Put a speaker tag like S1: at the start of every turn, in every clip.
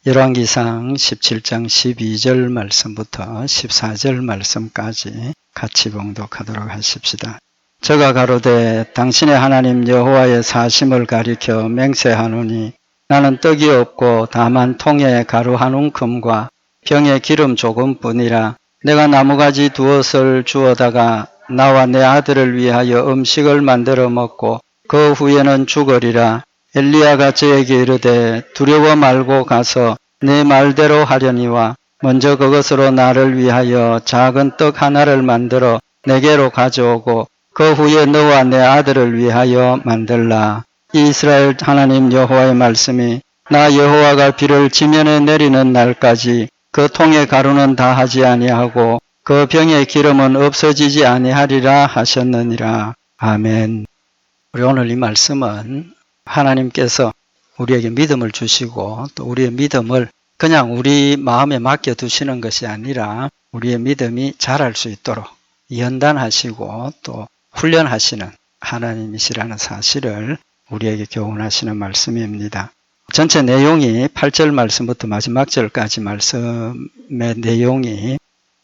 S1: 열왕기상 17장 12절 말씀부터 14절 말씀까지 같이 봉독하도록 하십시다. 저가 가로되 당신의 하나님 여호와의 사심을 가리켜 맹세하노니 나는 떡이 없고 다만 통에 가루 한 움큼과 병에 기름 조금뿐이라. 내가 나무가지 두엇을 주어다가 나와 내 아들을 위하여 음식을 만들어 먹고 그 후에는 죽으리라. 엘리야가 저에게 이르되 두려워 말고 가서 네 말대로 하려니와 먼저 그것으로 나를 위하여 작은 떡 하나를 만들어 내게로 가져오고 그 후에 너와 내 아들을 위하여 만들라. 이스라엘 하나님 여호와의 말씀이 나 여호와가 비를 지면에 내리는 날까지 그 통의 가루는 다하지 아니하고 그 병의 기름은 없어지지 아니하리라 하셨느니라. 아멘. 우리 오늘 이 말씀은 하나님께서 우리에게 믿음을 주시고 또 우리의 믿음을 그냥 우리 마음에 맡겨두시는 것이 아니라 우리의 믿음이 자랄 수 있도록 연단하시고 또 훈련하시는 하나님이시라는 사실을 우리에게 교훈하시는 말씀입니다. 전체 내용이 8절 말씀부터 마지막 절까지 말씀의 내용이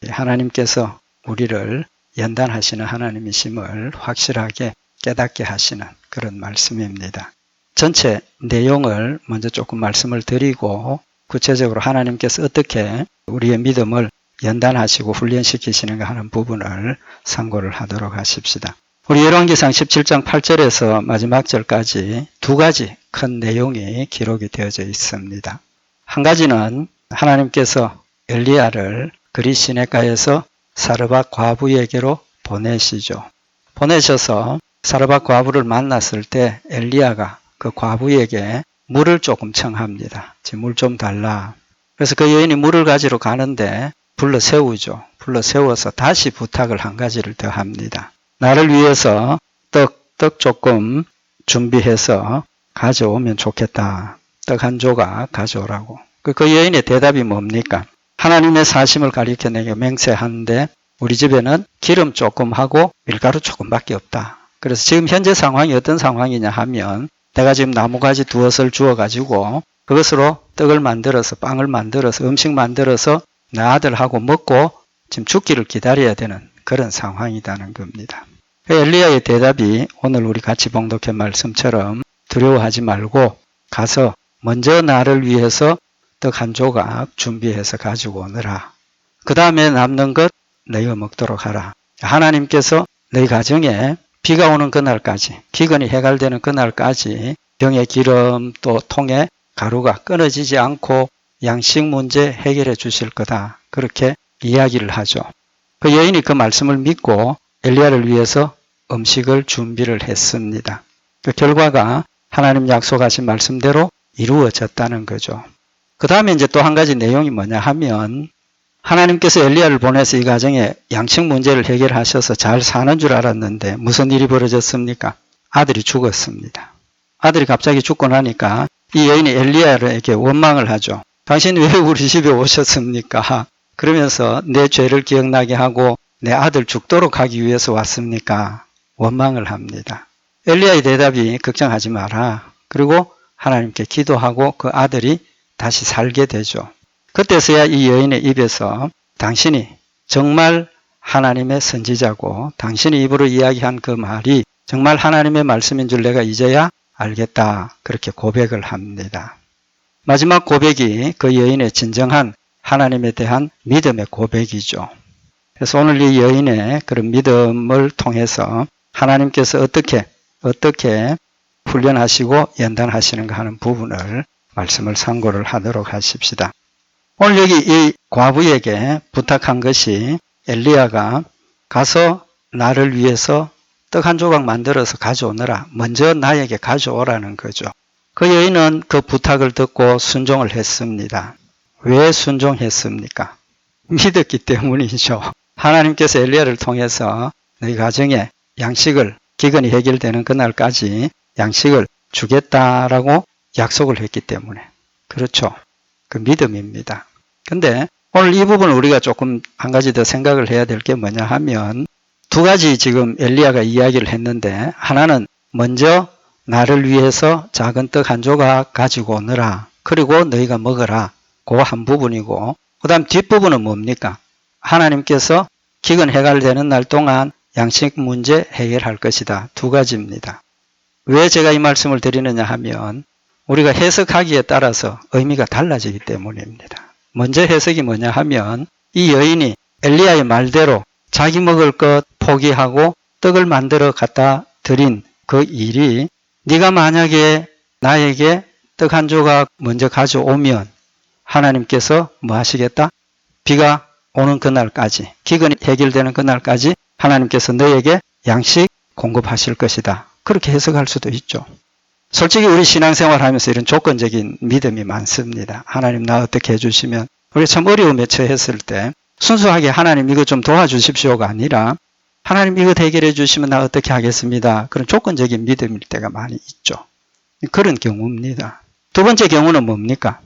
S1: 하나님께서 우리를 연단하시는 하나님이심을 확실하게 깨닫게 하시는 그런 말씀입니다. 전체 내용을 먼저 조금 말씀을 드리고 구체적으로 하나님께서 어떻게 우리의 믿음을 연단하시고 훈련시키시는가 하는 부분을 상고를 하도록 하십시다. 우리 열왕기상 17장 8절에서 마지막 절까지 두 가지 큰 내용이 기록이 되어져 있습니다. 한 가지는 하나님께서 엘리야를 그리 시내가에서 사르밧 과부에게로 보내시죠. 보내셔서 사르밧 과부를 만났을 때 엘리야가 그 과부에게 물을 조금 청합니다. 물 좀 달라. 그래서 그 여인이 물을 가지러 가는데 불러 세우죠. 불러 세워서 다시 부탁을 한 가지를 더 합니다. 나를 위해서 떡 조금 준비해서 가져오면 좋겠다. 떡 한 조각 가져오라고. 그 여인의 대답이 뭡니까? 하나님의 사심을 가리켜 내게 맹세하는데 우리 집에는 기름 조금 하고 밀가루 조금밖에 없다. 그래서 지금 현재 상황이 어떤 상황이냐 하면 내가 지금 나무가지 두엇을 주어가지고 그것으로 떡을 만들어서 빵을 만들어서 음식 만들어서 내 아들하고 먹고 지금 죽기를 기다려야 되는 그런 상황이라는 겁니다. 엘리야의 대답이 오늘 우리 같이 봉독한 말씀처럼 두려워하지 말고 가서 먼저 나를 위해서 떡 한 조각 준비해서 가지고 오너라. 그 다음에 남는 것 너희가 먹도록 하라. 하나님께서 너희 가정에 비가 오는 그날까지, 기근이 해갈되는 그날까지 병의 기름 또 통에 가루가 끊어지지 않고 양식 문제 해결해 주실 거다. 그렇게 이야기를 하죠. 그 여인이 그 말씀을 믿고 엘리야를 위해서 음식을 준비를 했습니다. 그 결과가 하나님 약속하신 말씀대로 이루어졌다는 거죠. 그 다음에 이제 또 한 가지 내용이 뭐냐 하면 하나님께서 엘리야를 보내서 이 가정에 양식 문제를 해결하셔서 잘 사는 줄 알았는데 무슨 일이 벌어졌습니까? 아들이 죽었습니다. 아들이 갑자기 죽고 나니까 이 여인이 엘리야에게 원망을 하죠. 당신 왜 우리 집에 오셨습니까? 그러면서 내 죄를 기억나게 하고 내 아들 죽도록 하기 위해서 왔습니까? 원망을 합니다. 엘리야의 대답이 걱정하지 마라. 그리고 하나님께 기도하고 그 아들이 다시 살게 되죠. 그때서야 이 여인의 입에서 당신이 정말 하나님의 선지자고 당신이 입으로 이야기한 그 말이 정말 하나님의 말씀인 줄 내가 이제야 알겠다. 그렇게 고백을 합니다. 마지막 고백이 그 여인의 진정한 하나님에 대한 믿음의 고백이죠. 그래서 오늘 이 여인의 그런 믿음을 통해서 하나님께서 어떻게 훈련하시고 연단하시는가 하는 부분을 말씀을 상고를 하도록 하십시다. 오늘 여기 이 과부에게 부탁한 것이 엘리야가 가서 나를 위해서 떡 한 조각 만들어서 가져오너라. 먼저 나에게 가져오라는 거죠. 그 여인은 그 부탁을 듣고 순종을 했습니다. 왜 순종했습니까? 믿었기 때문이죠. 하나님께서 엘리야를 통해서 너희 가정에 양식을 기근이 해결되는 그날까지 양식을 주겠다라고 약속을 했기 때문에. 그렇죠. 그 믿음입니다. 근데 오늘 이 부분 우리가 조금 한 가지 더 생각을 해야 될 게 뭐냐 하면 두 가지 지금 엘리야가 이야기를 했는데 하나는 먼저 나를 위해서 작은 떡 한 조각 가지고 오너라. 그리고 너희가 먹어라. 그 한 부분이고, 그 다음 뒷부분은 뭡니까? 하나님께서 기근 해갈되는 날 동안 양식 문제 해결할 것이다. 두 가지입니다. 왜 제가 이 말씀을 드리느냐 하면 우리가 해석하기에 따라서 의미가 달라지기 때문입니다. 먼저 해석이 뭐냐 하면 이 여인이 엘리야의 말대로 자기 먹을 것 포기하고 떡을 만들어 갖다 드린 그 일이, 네가 만약에 나에게 떡 한 조각 먼저 가져오면 하나님께서 뭐 하시겠다? 비가 오는 그날까지, 기근이 해결되는 그날까지 하나님께서 너에게 양식 공급하실 것이다. 그렇게 해석할 수도 있죠. 솔직히 우리 신앙생활 하면서 이런 조건적인 믿음이 많습니다. 하나님 나 어떻게 해주시면, 우리가 참 어려움에 처했을 때 순수하게 하나님 이거 좀 도와주십시오가 아니라 하나님 이거 해결해 주시면 나 어떻게 하겠습니다. 그런 조건적인 믿음일 때가 많이 있죠. 그런 경우입니다. 두 번째 경우는 뭡니까?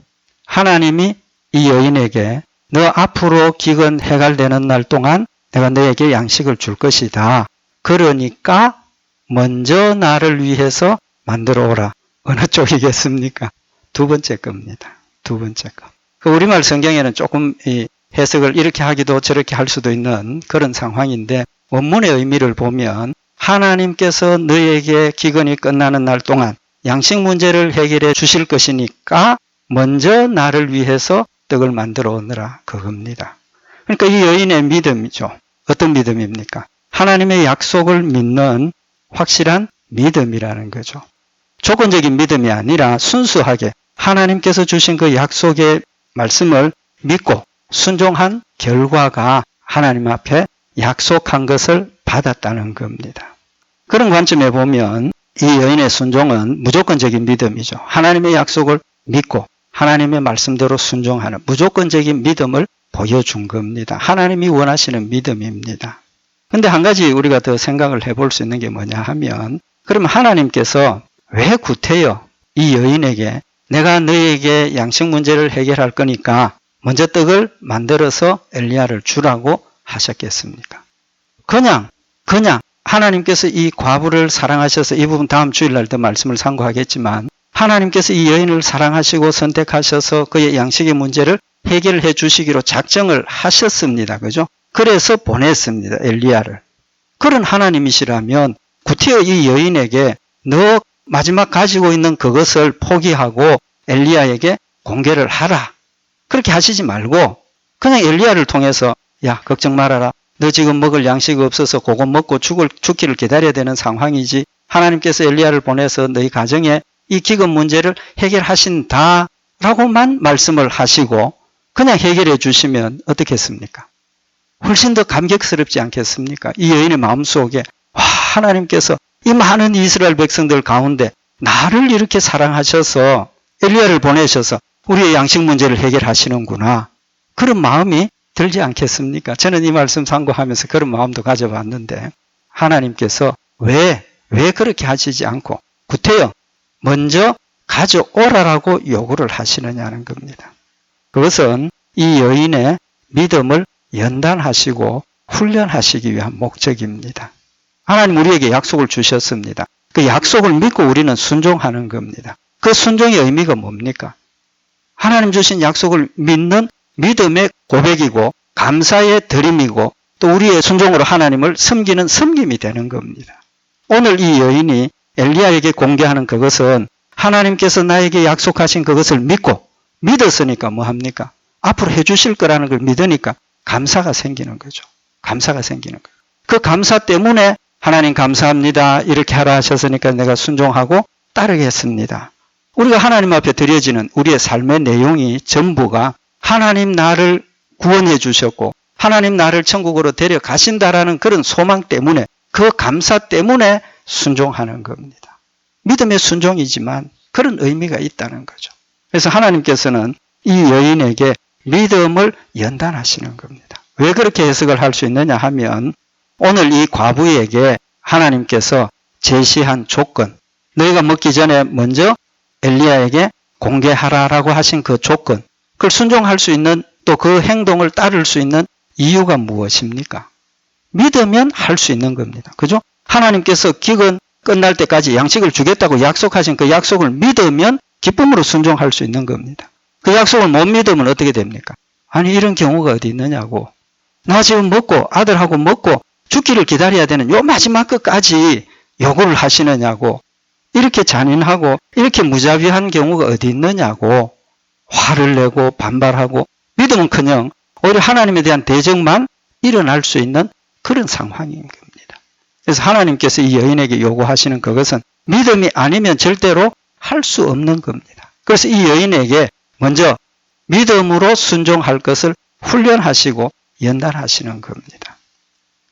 S1: 하나님이 이 여인에게 너 앞으로 기근 해갈되는 날 동안 내가 너에게 양식을 줄 것이다. 그러니까 먼저 나를 위해서 만들어 오라. 어느 쪽이겠습니까? 두 번째 겁니다. 두 번째 거. 우리말 성경에는 조금 이 해석을 이렇게 하기도 저렇게 할 수도 있는 그런 상황인데, 원문의 의미를 보면 하나님께서 너에게 기근이 끝나는 날 동안 양식 문제를 해결해 주실 것이니까 먼저 나를 위해서 떡을 만들어 오느라, 그겁니다. 그러니까 이 여인의 믿음이죠. 어떤 믿음입니까? 하나님의 약속을 믿는 확실한 믿음이라는 거죠. 조건적인 믿음이 아니라 순수하게 하나님께서 주신 그 약속의 말씀을 믿고 순종한 결과가 하나님 앞에 약속한 것을 받았다는 겁니다. 그런 관점에 보면 이 여인의 순종은 무조건적인 믿음이죠. 하나님의 약속을 믿고 하나님의 말씀대로 순종하는 무조건적인 믿음을 보여준 겁니다. 하나님이 원하시는 믿음입니다. 근데 한 가지 우리가 더 생각을 해볼 수 있는 게 뭐냐 하면, 그럼 하나님께서 왜 구태여 이 여인에게 내가 너에게 양식 문제를 해결할 거니까 먼저 떡을 만들어서 엘리야를 주라고 하셨겠습니까? 그냥 하나님께서 이 과부를 사랑하셔서, 이 부분 다음 주일날 더 말씀을 상고하겠지만, 하나님께서 이 여인을 사랑하시고 선택하셔서 그의 양식의 문제를 해결해 주시기로 작정을 하셨습니다. 그죠? 그래서 보냈습니다. 엘리야를. 그런 하나님이시라면 구태여 이 여인에게 너 마지막 가지고 있는 그것을 포기하고 엘리야에게 공개를 하라. 그렇게 하시지 말고 그냥 엘리야를 통해서 야, 걱정 말아라. 너 지금 먹을 양식이 없어서 그거 먹고 죽기를 기다려야 되는 상황이지. 하나님께서 엘리야를 보내서 너희 가정에 이 기근 문제를 해결하신다 라고만 말씀을 하시고 그냥 해결해 주시면 어떻겠습니까? 훨씬 더 감격스럽지 않겠습니까? 이 여인의 마음속에 와, 하나님께서 이 많은 이스라엘 백성들 가운데 나를 이렇게 사랑하셔서 엘리야를 보내셔서 우리의 양식 문제를 해결하시는구나. 그런 마음이 들지 않겠습니까? 저는 이 말씀 상고하면서 그런 마음도 가져봤는데, 하나님께서 왜 그렇게 하시지 않고 구태여 먼저 가져오라라고 요구를 하시느냐는 겁니다. 그것은 이 여인의 믿음을 연단하시고 훈련하시기 위한 목적입니다. 하나님 우리에게 약속을 주셨습니다. 그 약속을 믿고 우리는 순종하는 겁니다. 그 순종의 의미가 뭡니까? 하나님 주신 약속을 믿는 믿음의 고백이고 감사의 드림이고 또 우리의 순종으로 하나님을 섬기는 섬김이 되는 겁니다. 오늘 이 여인이 엘리야에게 공개하는 그것은 하나님께서 나에게 약속하신 그것을 믿었으니까 뭐합니까? 앞으로 해주실 거라는 걸 믿으니까 감사가 생기는 거죠. 감사가 생기는 거예요. 그 감사 때문에 하나님 감사합니다. 이렇게 하라 하셨으니까 내가 순종하고 따르겠습니다. 우리가 하나님 앞에 드려지는 우리의 삶의 내용이 전부가 하나님 나를 구원해 주셨고 하나님 나를 천국으로 데려가신다라는 그런 소망 때문에, 그 감사 때문에 순종하는 겁니다. 믿음의 순종이지만 그런 의미가 있다는 거죠. 그래서 하나님께서는 이 여인에게 믿음을 연단하시는 겁니다. 왜 그렇게 해석을 할 수 있느냐 하면, 오늘 이 과부에게 하나님께서 제시한 조건, 너희가 먹기 전에 먼저 엘리야에게 공개하라라고 하신 그 조건, 그걸 순종할 수 있는, 또 그 행동을 따를 수 있는 이유가 무엇입니까? 믿으면 할 수 있는 겁니다. 그죠? 하나님께서 기근 끝날 때까지 양식을 주겠다고 약속하신 그 약속을 믿으면 기쁨으로 순종할 수 있는 겁니다. 그 약속을 못 믿으면 어떻게 됩니까? 아니 이런 경우가 어디 있느냐고. 나 지금 먹고 아들하고 먹고 죽기를 기다려야 되는 요 마지막 끝까지 요구를 하시느냐고. 이렇게 잔인하고 이렇게 무자비한 경우가 어디 있느냐고. 화를 내고 반발하고 믿음은커녕 오히려 하나님에 대한 대적만 일어날 수 있는 그런 상황인 겁니다. 그래서 하나님께서 이 여인에게 요구하시는 그것은 믿음이 아니면 절대로 할 수 없는 겁니다. 그래서 이 여인에게 먼저 믿음으로 순종할 것을 훈련하시고 연단하시는 겁니다.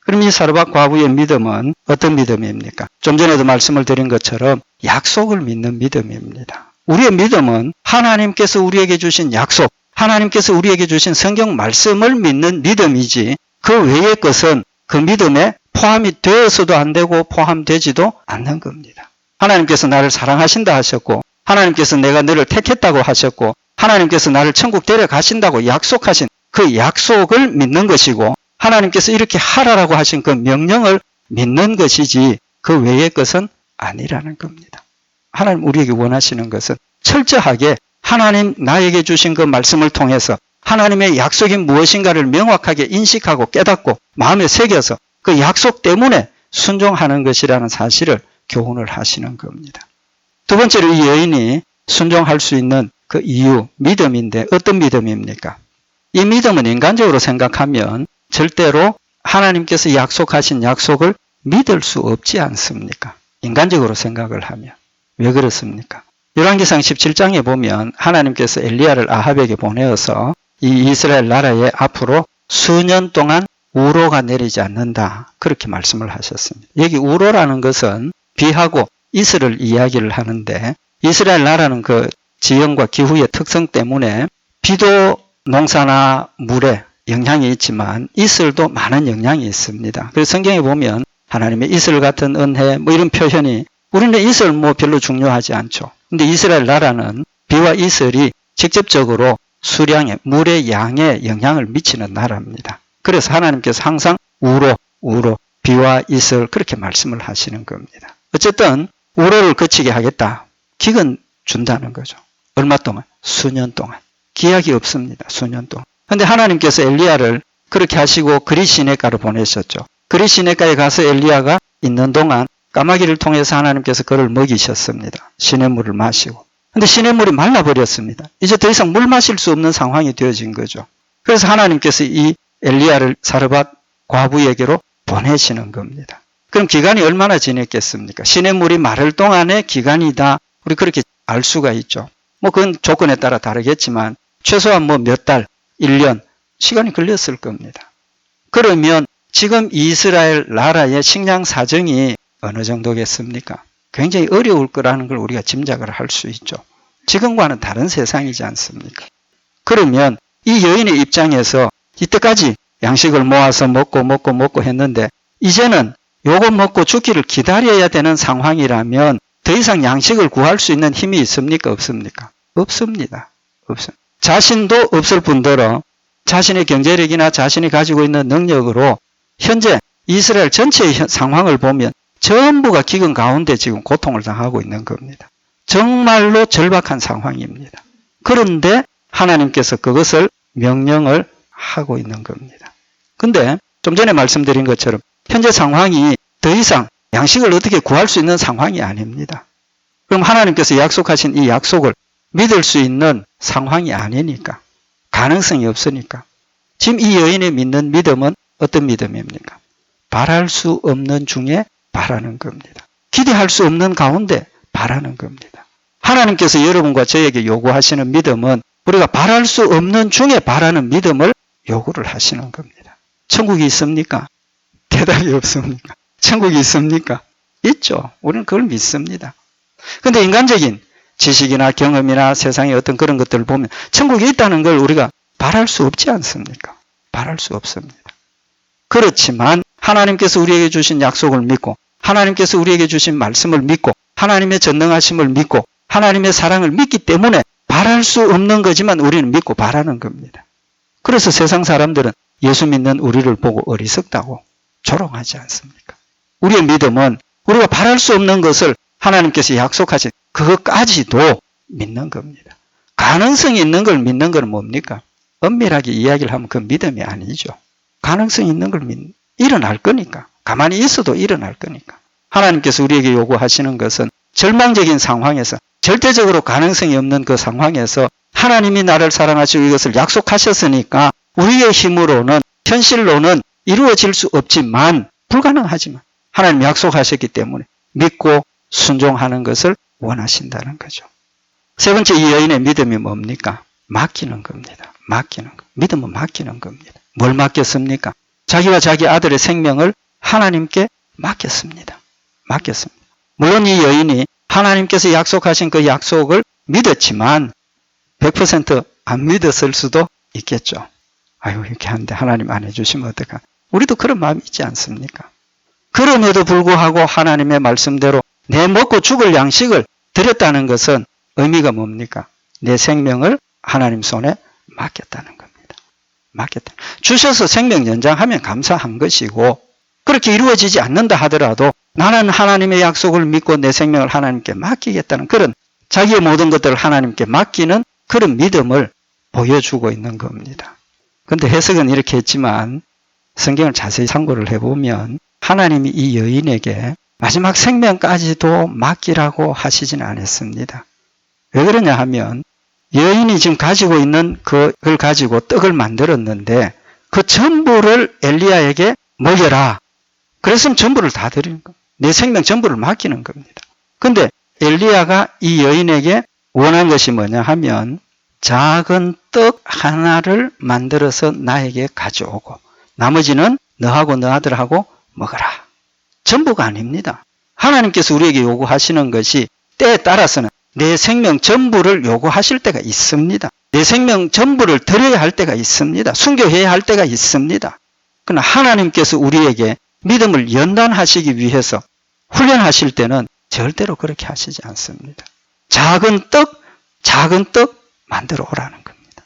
S1: 그럼 이 사르밧 과부의 믿음은 어떤 믿음입니까? 좀 전에도 말씀을 드린 것처럼 약속을 믿는 믿음입니다. 우리의 믿음은 하나님께서 우리에게 주신 약속, 하나님께서 우리에게 주신 성경 말씀을 믿는 믿음이지 그 외의 것은 그 믿음에 포함이 되어서도 안 되고 포함되지도 않는 겁니다. 하나님께서 나를 사랑하신다 하셨고 하나님께서 내가 너를 택했다고 하셨고 하나님께서 나를 천국 데려가신다고 약속하신 그 약속을 믿는 것이고 하나님께서 이렇게 하라라고 하신 그 명령을 믿는 것이지 그 외의 것은 아니라는 겁니다. 하나님 우리에게 원하시는 것은 철저하게 하나님 나에게 주신 그 말씀을 통해서 하나님의 약속이 무엇인가를 명확하게 인식하고 깨닫고 마음에 새겨서 그 약속 때문에 순종하는 것이라는 사실을 교훈을 하시는 겁니다. 두 번째로 이 여인이 순종할 수 있는 그 이유, 믿음인데 어떤 믿음입니까? 이 믿음은 인간적으로 생각하면 절대로 하나님께서 약속하신 약속을 믿을 수 없지 않습니까? 인간적으로 생각을 하면. 왜 그렇습니까? 열왕기상 17장에 보면 하나님께서 엘리야를 아합에게 보내어서 이 이스라엘 나라에 앞으로 수년 동안 우로가 내리지 않는다. 그렇게 말씀을 하셨습니다. 여기 우로라는 것은 비하고 이슬을 이야기를 하는데 이스라엘 나라는 그 지형과 기후의 특성 때문에 비도 농사나 물에 영향이 있지만 이슬도 많은 영향이 있습니다. 그래서 성경에 보면 하나님의 이슬 같은 은혜 뭐 이런 표현이 우리는 이슬 뭐 별로 중요하지 않죠. 근데 이스라엘 나라는 비와 이슬이 직접적으로 수량에 물의 양에 영향을 미치는 나라입니다. 그래서 하나님께서 항상 우로 비와 이슬 그렇게 말씀을 하시는 겁니다. 어쨌든 우로를 거치게 하겠다. 기근 준다는 거죠. 얼마 동안? 수년 동안. 기약이 없습니다. 수년 동안. 근데 하나님께서 엘리야를 그렇게 하시고 그리 시내가로 보내셨죠. 그리 시내가에 가서 엘리야가 있는 동안 까마귀를 통해서 하나님께서 그를 먹이셨습니다. 시냇물을 마시고. 근데 시냇물이 말라버렸습니다. 이제 더 이상 물 마실 수 없는 상황이 되어진 거죠. 그래서 하나님께서 이 엘리야를 사르밧 과부에게로 보내시는 겁니다. 그럼 기간이 얼마나 지냈겠습니까? 시냇물이 마를 동안의 기간이다. 우리 그렇게 알 수가 있죠. 뭐 그건 조건에 따라 다르겠지만 최소한 뭐 몇 달, 1년 시간이 걸렸을 겁니다. 그러면 지금 이스라엘 나라의 식량 사정이 어느 정도겠습니까? 굉장히 어려울 거라는 걸 우리가 짐작을 할 수 있죠. 지금과는 다른 세상이지 않습니까? 그러면 이 여인의 입장에서 이때까지 양식을 모아서 먹고 했는데 이제는 요거 먹고 죽기를 기다려야 되는 상황이라면 더 이상 양식을 구할 수 있는 힘이 있습니까? 없습니까? 없습니다. 없습니다. 자신도 없을 뿐더러 자신의 경제력이나 자신이 가지고 있는 능력으로 현재 이스라엘 전체의 상황을 보면 전부가 기근 가운데 지금 고통을 당하고 있는 겁니다. 정말로 절박한 상황입니다. 그런데 하나님께서 그것을 명령을 하고 있는 겁니다. 근데 좀 전에 말씀드린 것처럼 현재 상황이 더 이상 양식을 어떻게 구할 수 있는 상황이 아닙니다. 그럼 하나님께서 약속하신 이 약속을 믿을 수 있는 상황이 아니니까, 가능성이 없으니까. 지금 이 여인이 믿는 믿음은 어떤 믿음입니까? 바랄 수 없는 중에 바라는 겁니다. 기대할 수 없는 가운데 바라는 겁니다. 하나님께서 여러분과 저에게 요구하시는 믿음은 우리가 바랄 수 없는 중에 바라는 믿음을 요구를 하시는 겁니다. 천국이 있습니까? 대답이 없습니까? 천국이 있습니까? 있죠. 우리는 그걸 믿습니다. 근데 인간적인 지식이나 경험이나 세상의 어떤 그런 것들을 보면 천국이 있다는 걸 우리가 바랄 수 없지 않습니까? 바랄 수 없습니다. 그렇지만 하나님께서 우리에게 주신 약속을 믿고 하나님께서 우리에게 주신 말씀을 믿고 하나님의 전능하심을 믿고 하나님의 사랑을 믿기 때문에 바랄 수 없는 거지만 우리는 믿고 바라는 겁니다. 그래서 세상 사람들은 예수 믿는 우리를 보고 어리석다고 조롱하지 않습니까? 우리의 믿음은 우리가 바랄 수 없는 것을 하나님께서 약속하신 그것까지도 믿는 겁니다. 가능성이 있는 걸 믿는 건 뭡니까? 엄밀하게 이야기를 하면 그 믿음이 아니죠. 가능성이 있는 걸 일어날 거니까. 가만히 있어도 일어날 거니까. 하나님께서 우리에게 요구하시는 것은 절망적인 상황에서, 절대적으로 가능성이 없는 그 상황에서 하나님이 나를 사랑하시고 이것을 약속하셨으니까 우리의 힘으로는, 현실로는 이루어질 수 없지만, 불가능하지만 하나님 약속하셨기 때문에 믿고 순종하는 것을 원하신다는 거죠. 세 번째, 이 여인의 믿음이 뭡니까? 맡기는 겁니다. 맡기는 것. 믿음은 맡기는 겁니다. 뭘 맡겼습니까? 자기와 자기 아들의 생명을 하나님께 맡겼습니다. 맡겼습니다. 물론 이 여인이 하나님께서 약속하신 그 약속을 믿었지만 100% 안 믿었을 수도 있겠죠. 아유, 이렇게 하는데 하나님 안 해주시면 어떡하? 우리도 그런 마음이 있지 않습니까? 그럼에도 불구하고 하나님의 말씀대로 내 먹고 죽을 양식을 드렸다는 것은 의미가 뭡니까? 내 생명을 하나님 손에 맡겼다는 겁니다. 맡겼다. 주셔서 생명 연장하면 감사한 것이고, 그렇게 이루어지지 않는다 하더라도 나는 하나님의 약속을 믿고 내 생명을 하나님께 맡기겠다는 그런 자기의 모든 것들을 하나님께 맡기는 그런 믿음을 보여주고 있는 겁니다. 그런데 해석은 이렇게 했지만 성경을 자세히 참고를 해보면 하나님이 이 여인에게 마지막 생명까지도 맡기라고 하시진 않았습니다. 왜 그러냐 하면 여인이 지금 가지고 있는 그걸 가지고 떡을 만들었는데 그 전부를 엘리야에게 먹여라. 그랬으면 전부를 다 드리는 겁니다. 내 생명 전부를 맡기는 겁니다. 근데 엘리야가 이 여인에게 원한 것이 뭐냐 하면 작은 떡 하나를 만들어서 나에게 가져오고 나머지는 너하고 너 아들하고 먹어라. 전부가 아닙니다. 하나님께서 우리에게 요구하시는 것이 때에 따라서는 내 생명 전부를 요구하실 때가 있습니다. 내 생명 전부를 드려야 할 때가 있습니다. 순교해야 할 때가 있습니다. 그러나 하나님께서 우리에게 믿음을 연단하시기 위해서 훈련하실 때는 절대로 그렇게 하시지 않습니다. 작은 떡 만들어 오라는 겁니다.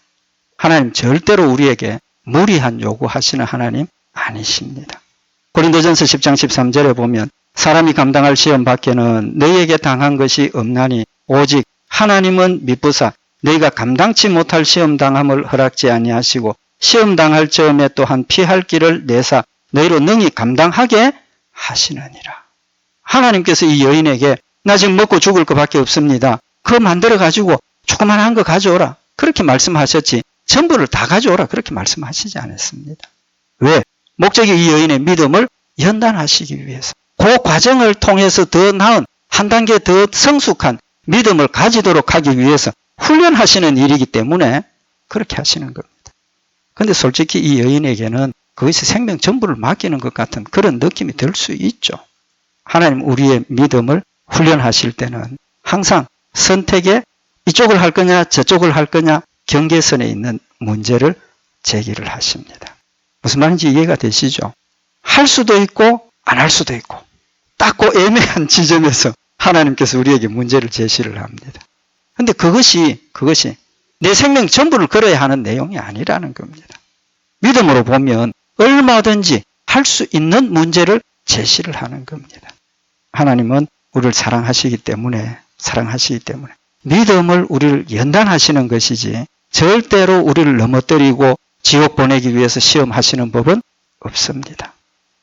S1: 하나님 절대로 우리에게 무리한 요구하시는 하나님 아니십니다. 고린도전서 10장 13절에 보면 사람이 감당할 시험 밖에는 너희에게 당한 것이 없나니 오직 하나님은 미쁘사 너희가 감당치 못할 시험 당함을 허락지 아니하시고 시험 당할 즈음에 또한 피할 길을 내사 너희로 능히 감당하게 하시느니라. 하나님께서 이 여인에게 나 지금 먹고 죽을 것밖에 없습니다. 그거 만들어 가지고 조그만한 거 가져오라. 그렇게 말씀하셨지 전부를 다 가져오라. 그렇게 말씀하시지 않았습니다. 왜? 목적이 이 여인의 믿음을 연단하시기 위해서. 그 과정을 통해서 더 나은 한 단계 더 성숙한 믿음을 가지도록 하기 위해서 훈련하시는 일이기 때문에 그렇게 하시는 겁니다. 그런데 솔직히 이 여인에게는 그것이 생명 전부를 맡기는 것 같은 그런 느낌이 들 수 있죠. 하나님 우리의 믿음을 훈련하실 때는 항상 선택에 이쪽을 할 거냐 저쪽을 할 거냐 경계선에 있는 문제를 제기를 하십니다. 무슨 말인지 이해가 되시죠? 할 수도 있고 안 할 수도 있고 딱 그 애매한 지점에서 하나님께서 우리에게 문제를 제시를 합니다. 그런데 그것이 내 생명 전부를 걸어야 하는 내용이 아니라는 겁니다. 믿음으로 보면 얼마든지 할 수 있는 문제를 제시를 하는 겁니다. 하나님은 우리를 사랑하시기 때문에 믿음을 우리를 연단하시는 것이지 절대로 우리를 넘어뜨리고 지옥 보내기 위해서 시험하시는 법은 없습니다.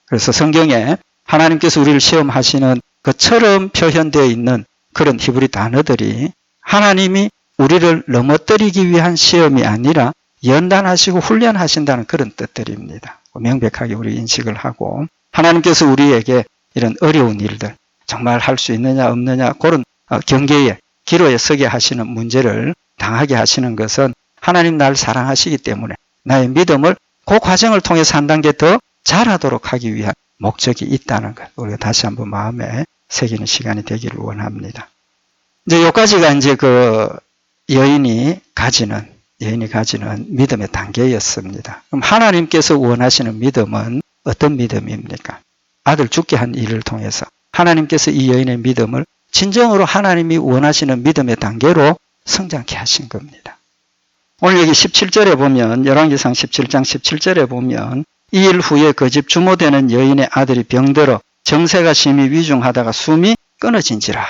S1: 그래서 성경에 하나님께서 우리를 시험하시는 것처럼 표현되어 있는 그런 히브리 단어들이 하나님이 우리를 넘어뜨리기 위한 시험이 아니라 연단하시고 훈련하신다는 그런 뜻들입니다. 명백하게 우리 인식을 하고 하나님께서 우리에게 이런 어려운 일들 정말 할 수 있느냐 없느냐 그런 경계에 기로에 서게 하시는 문제를 당하게 하시는 것은 하나님 나를 사랑하시기 때문에 나의 믿음을 그 과정을 통해서 한 단계 더 잘하도록 하기 위한 목적이 있다는 것 우리가 다시 한번 마음에 새기는 시간이 되기를 원합니다. 이제 여기까지가 이제 그 여인이 가지는 믿음의 단계였습니다. 그럼 하나님께서 원하시는 믿음은 어떤 믿음입니까? 아들 죽게 한 일을 통해서 하나님께서 이 여인의 믿음을 진정으로 하나님이 원하시는 믿음의 단계로 성장케 하신 겁니다. 오늘 여기 17절에 보면 열왕기상 17장 17절에 보면 이 일 후에 그 집 주모되는 여인의 아들이 병들어 정세가 심히 위중하다가 숨이 끊어진지라.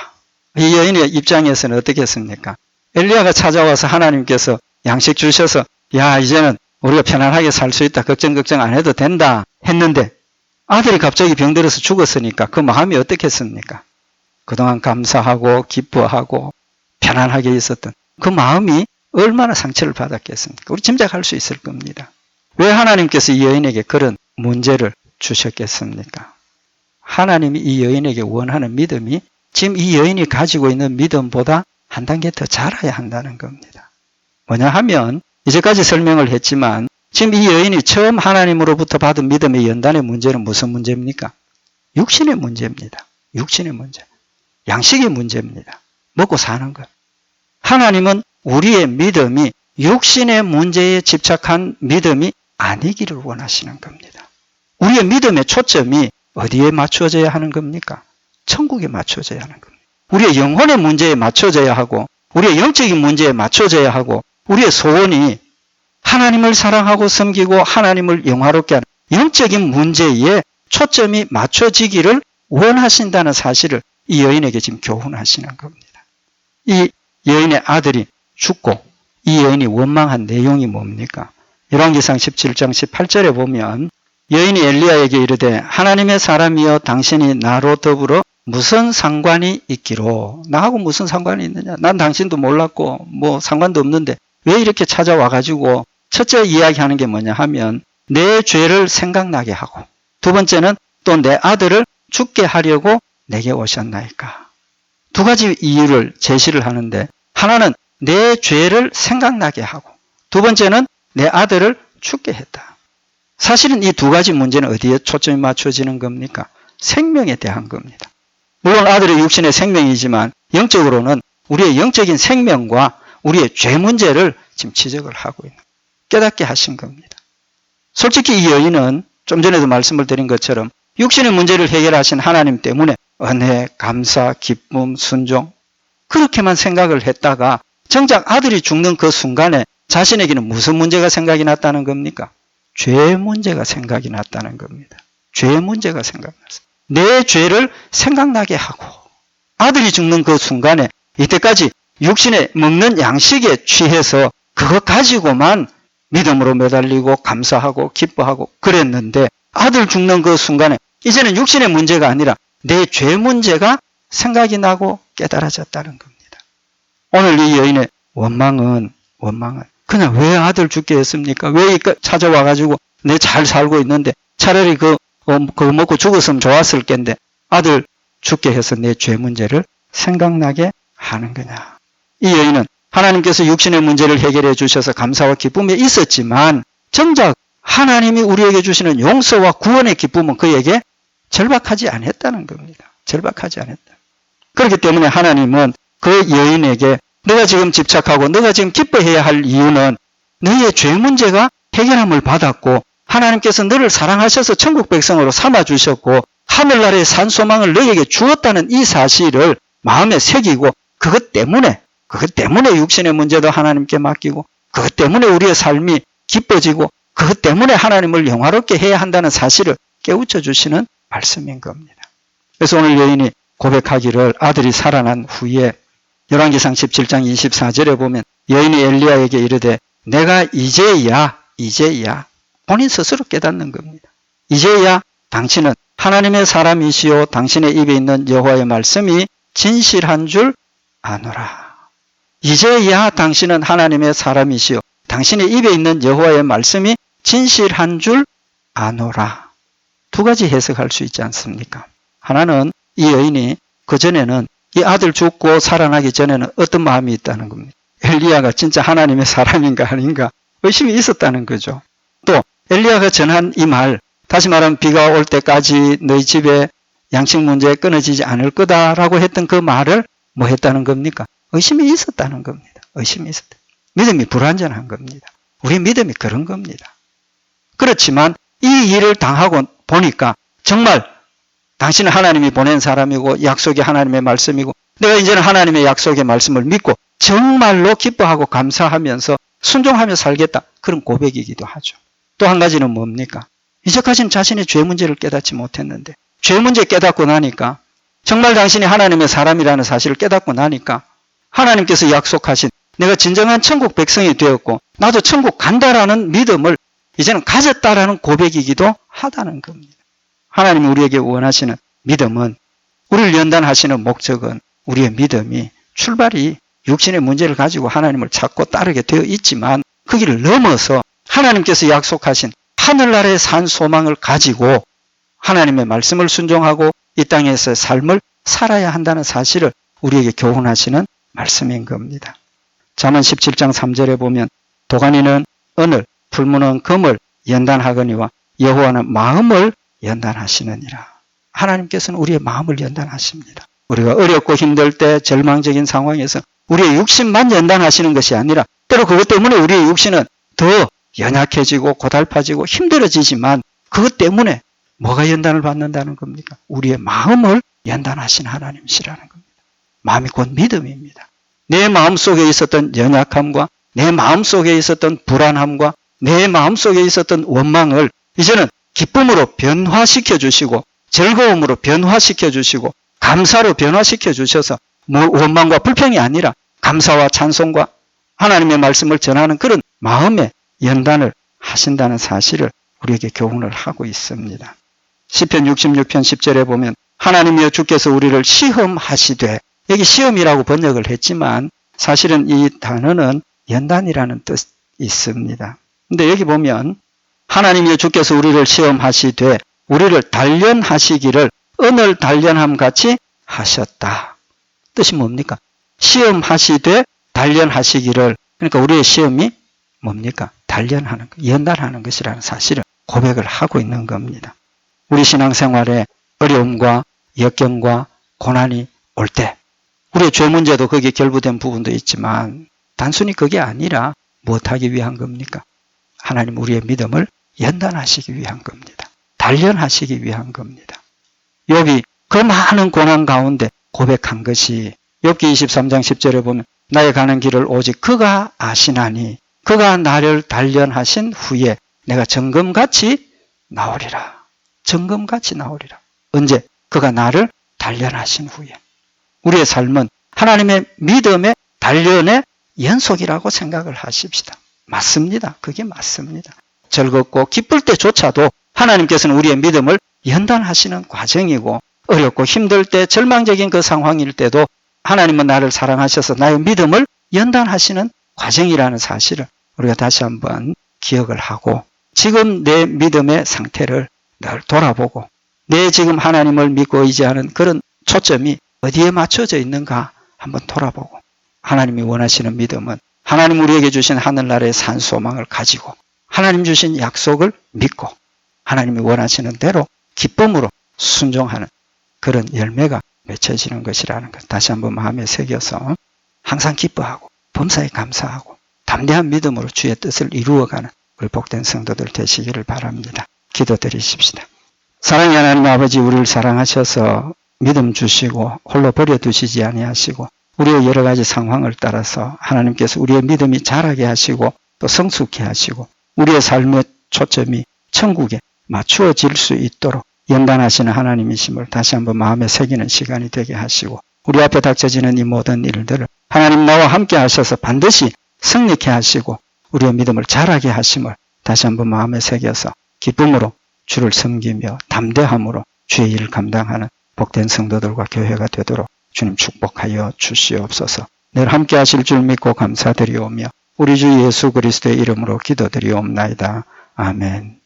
S1: 이 여인의 입장에서는 어떻겠습니까? 엘리야가 찾아와서 하나님께서 양식 주셔서 야 이제는 우리가 편안하게 살 수 있다. 걱정 안 해도 된다 했는데 아들이 갑자기 병들어서 죽었으니까 그 마음이 어떻겠습니까? 그동안 감사하고 기뻐하고 편안하게 있었던 그 마음이 얼마나 상처를 받았겠습니까? 우리 짐작할 수 있을 겁니다. 왜 하나님께서 이 여인에게 그런 문제를 주셨겠습니까? 하나님이 이 여인에게 원하는 믿음이 지금 이 여인이 가지고 있는 믿음보다 한 단계 더 자라야 한다는 겁니다. 뭐냐 하면 이제까지 설명을 했지만 지금 이 여인이 처음 하나님으로부터 받은 믿음의 연단의 문제는 무슨 문제입니까? 육신의 문제입니다. 육신의 문제. 양식의 문제입니다. 먹고 사는 것. 하나님은 우리의 믿음이 육신의 문제에 집착한 믿음이 아니기를 원하시는 겁니다. 우리의 믿음의 초점이 어디에 맞춰져야 하는 겁니까? 천국에 맞춰져야 하는 겁니다. 우리의 영혼의 문제에 맞춰져야 하고 우리의 영적인 문제에 맞춰져야 하고 우리의 소원이 하나님을 사랑하고 섬기고 하나님을 영화롭게 하는 영적인 문제에 초점이 맞춰지기를 원하신다는 사실을 이 여인에게 지금 교훈하시는 겁니다. 이 여인의 아들이 죽고 이 여인이 원망한 내용이 뭡니까? 열왕기상 17장 18절에 보면 여인이 엘리야에게 이르되 하나님의 사람이여 당신이 나로 더불어 무슨 상관이 있기로 나하고 무슨 상관이 있느냐? 난 당신도 몰랐고 뭐 상관도 없는데 왜 이렇게 찾아와 가지고 첫째 이야기하는 게 뭐냐 하면 내 죄를 생각나게 하고 두 번째는 또 내 아들을 죽게 하려고 내게 오셨나이까. 두 가지 이유를 제시를 하는데 하나는 내 죄를 생각나게 하고 두 번째는 내 아들을 죽게 했다. 사실은 이 두 가지 문제는 어디에 초점이 맞춰지는 겁니까? 생명에 대한 겁니다. 물론 아들의 육신의 생명이지만 영적으로는 우리의 영적인 생명과 우리의 죄 문제를 지금 지적을 하고 있는 깨닫게 하신 겁니다. 솔직히 이 여인은 좀 전에도 말씀을 드린 것처럼 육신의 문제를 해결하신 하나님 때문에 은혜, 감사, 기쁨, 순종 그렇게만 생각을 했다가 정작 아들이 죽는 그 순간에 자신에게는 무슨 문제가 생각이 났다는 겁니까? 죄 문제가 생각이 났다는 겁니다. 죄 문제가 생각났어요. 내 죄를 생각나게 하고 아들이 죽는 그 순간에 이때까지 육신에 먹는 양식에 취해서 그것 가지고만 믿음으로 매달리고 감사하고 기뻐하고 그랬는데 아들 죽는 그 순간에 이제는 육신의 문제가 아니라 내 죄 문제가 생각이 나고 깨달아졌다는 겁니다. 오늘 이 여인의 원망은 그냥 왜 아들 죽게 했습니까? 왜 찾아와가지고 내 잘 살고 있는데 차라리 그거 먹고 죽었으면 좋았을 텐데 아들 죽게 해서 내 죄 문제를 생각나게 하는 거냐. 이 여인은 하나님께서 육신의 문제를 해결해 주셔서 감사와 기쁨이 있었지만 정작 하나님이 우리에게 주시는 용서와 구원의 기쁨은 그에게 절박하지 않았다는 겁니다. 절박하지 않았다. 그렇기 때문에 하나님은 그 여인에게 너가 지금 집착하고 너가 지금 기뻐해야 할 이유는 너의 죄 문제가 해결함을 받았고 하나님께서 너를 사랑하셔서 천국 백성으로 삼아주셨고 하늘나라의 산 소망을 너에게 주었다는 이 사실을 마음에 새기고 그것 때문에 육신의 문제도 하나님께 맡기고 그것 때문에 우리의 삶이 기뻐지고 그것 때문에 하나님을 영화롭게 해야 한다는 사실을 깨우쳐 주시는 말씀인 겁니다. 그래서 오늘 여인이 고백하기를 아들이 살아난 후에 열왕기상 17장 24절에 보면 여인이 엘리야에게 이르되 내가 이제야 본인 스스로 깨닫는 겁니다. 이제야 당신은 하나님의 사람이시요 당신의 입에 있는 여호와의 말씀이 진실한 줄 아노라. 이제야 당신은 하나님의 사람이시요 당신의 입에 있는 여호와의 말씀이 진실한 줄 아노라. 두 가지 해석할 수 있지 않습니까? 하나는 이 여인이 그전에는 이 아들 죽고 살아나기 전에는 어떤 마음이 있다는 겁니다. 엘리야가 진짜 하나님의 사람인가 아닌가 의심이 있었다는 거죠. 또 엘리야가 전한 이 말, 다시 말하면 비가 올 때까지 너희 집에 양식 문제 끊어지지 않을 거다라고 했던 그 말을 뭐 했다는 겁니까? 의심이 있었다는 겁니다. 의심이 있었다. 믿음이 불완전한 겁니다. 우리 믿음이 그런 겁니다. 그렇지만 이 일을 당하고 보니까 정말 당신은 하나님이 보낸 사람이고 약속이 하나님의 말씀이고 내가 이제는 하나님의 약속의 말씀을 믿고 정말로 기뻐하고 감사하면서 순종하며 살겠다. 그런 고백이기도 하죠. 또 한 가지는 뭡니까? 이제까지는 자신의 죄 문제를 깨닫지 못했는데 죄 문제 깨닫고 나니까 정말 당신이 하나님의 사람이라는 사실을 깨닫고 나니까 하나님께서 약속하신 내가 진정한 천국 백성이 되었고 나도 천국 간다라는 믿음을 이제는 가졌다라는 고백이기도 하다는 겁니다. 하나님이 우리에게 원하시는 믿음은, 우리를 연단하시는 목적은 우리의 믿음이 출발이 육신의 문제를 가지고 하나님을 찾고 따르게 되어 있지만 그 길을 넘어서 하나님께서 약속하신 하늘나라의 산 소망을 가지고 하나님의 말씀을 순종하고 이 땅에서의 삶을 살아야 한다는 사실을 우리에게 교훈하시는 말씀인 겁니다. 잠언 17장 3절에 보면 도가니는 은을, 풀무는 금을 연단하거니와 여호와는 마음을 연단하시느니라. 하나님께서는 우리의 마음을 연단하십니다. 우리가 어렵고 힘들 때, 절망적인 상황에서 우리의 육신만 연단하시는 것이 아니라 때로 그것 때문에 우리의 육신은 더 연약해지고 고달파지고 힘들어지지만 그것 때문에 뭐가 연단을 받는다는 겁니까? 우리의 마음을 연단하신 하나님이시라는 겁니다. 마음이 곧 믿음입니다. 내 마음속에 있었던 연약함과 내 마음속에 있었던 불안함과 내 마음속에 있었던 원망을 이제는 기쁨으로 변화시켜 주시고 즐거움으로 변화시켜 주시고 감사로 변화시켜 주셔서 원망과 불평이 아니라 감사와 찬송과 하나님의 말씀을 전하는 그런 마음의 연단을 하신다는 사실을 우리에게 교훈을 하고 있습니다. 시편 66편 10절에 보면 하나님이여 주께서 우리를 시험하시되, 여기 시험이라고 번역을 했지만 사실은 이 단어는 연단이라는 뜻이 있습니다. 근데 여기 보면 하나님이여 주께서 우리를 시험하시되 우리를 단련하시기를 은을 단련함 같이 하셨다. 뜻이 뭡니까? 시험하시되 단련하시기를, 그러니까 우리의 시험이 뭡니까? 단련하는 것, 연단하는 것이라는 사실을 고백을 하고 있는 겁니다. 우리 신앙생활에 어려움과 역경과 고난이 올 때 우리의 죄 문제도 거기에 결부된 부분도 있지만 단순히 그게 아니라 무엇하기 위한 겁니까? 하나님 우리의 믿음을 연단하시기 위한 겁니다. 단련하시기 위한 겁니다. 욥이 그 많은 고난 가운데 고백한 것이 욥기 23장 10절에 보면 나의 가는 길을 오직 그가 아시나니 그가 나를 단련하신 후에 내가 정금같이 나오리라. 정금같이 나오리라. 언제? 그가 나를 단련하신 후에. 우리의 삶은 하나님의 믿음의 단련의 연속이라고 생각을 하십시다. 맞습니다. 그게 맞습니다. 즐겁고 기쁠 때조차도 하나님께서는 우리의 믿음을 연단하시는 과정이고 어렵고 힘들 때 절망적인 그 상황일 때도 하나님은 나를 사랑하셔서 나의 믿음을 연단하시는 과정이라는 사실을 우리가 다시 한번 기억을 하고 지금 내 믿음의 상태를 늘 돌아보고 내 지금 하나님을 믿고 의지하는 그런 초점이 어디에 맞춰져 있는가 한번 돌아보고 하나님이 원하시는 믿음은 하나님 우리에게 주신 하늘나라의 산 소망을 가지고 하나님 주신 약속을 믿고 하나님이 원하시는 대로 기쁨으로 순종하는 그런 열매가 맺혀지는 것이라는 것 다시 한번 마음에 새겨서 항상 기뻐하고 범사에 감사하고 담대한 믿음으로 주의 뜻을 이루어가는 우리 복된 성도들 되시기를 바랍니다. 기도드리십시다. 사랑의 하나님 아버지, 우리를 사랑하셔서 믿음 주시고 홀로 버려두시지 아니하시고 우리의 여러 가지 상황을 따라서 하나님께서 우리의 믿음이 자라게 하시고 또 성숙해 하시고 우리의 삶의 초점이 천국에 맞추어질 수 있도록 연단하시는 하나님이심을 다시 한번 마음에 새기는 시간이 되게 하시고 우리 앞에 닥쳐지는 이 모든 일들을 하나님 나와 함께 하셔서 반드시 승리케 하시고 우리의 믿음을 자라게 하심을 다시 한번 마음에 새겨서 기쁨으로 주를 섬기며 담대함으로 주의 일을 감당하는 복된 성도들과 교회가 되도록 주님 축복하여 주시옵소서. 늘 함께 하실 줄 믿고 감사드리오며 우리 주 예수 그리스도의 이름으로 기도드리옵나이다. 아멘.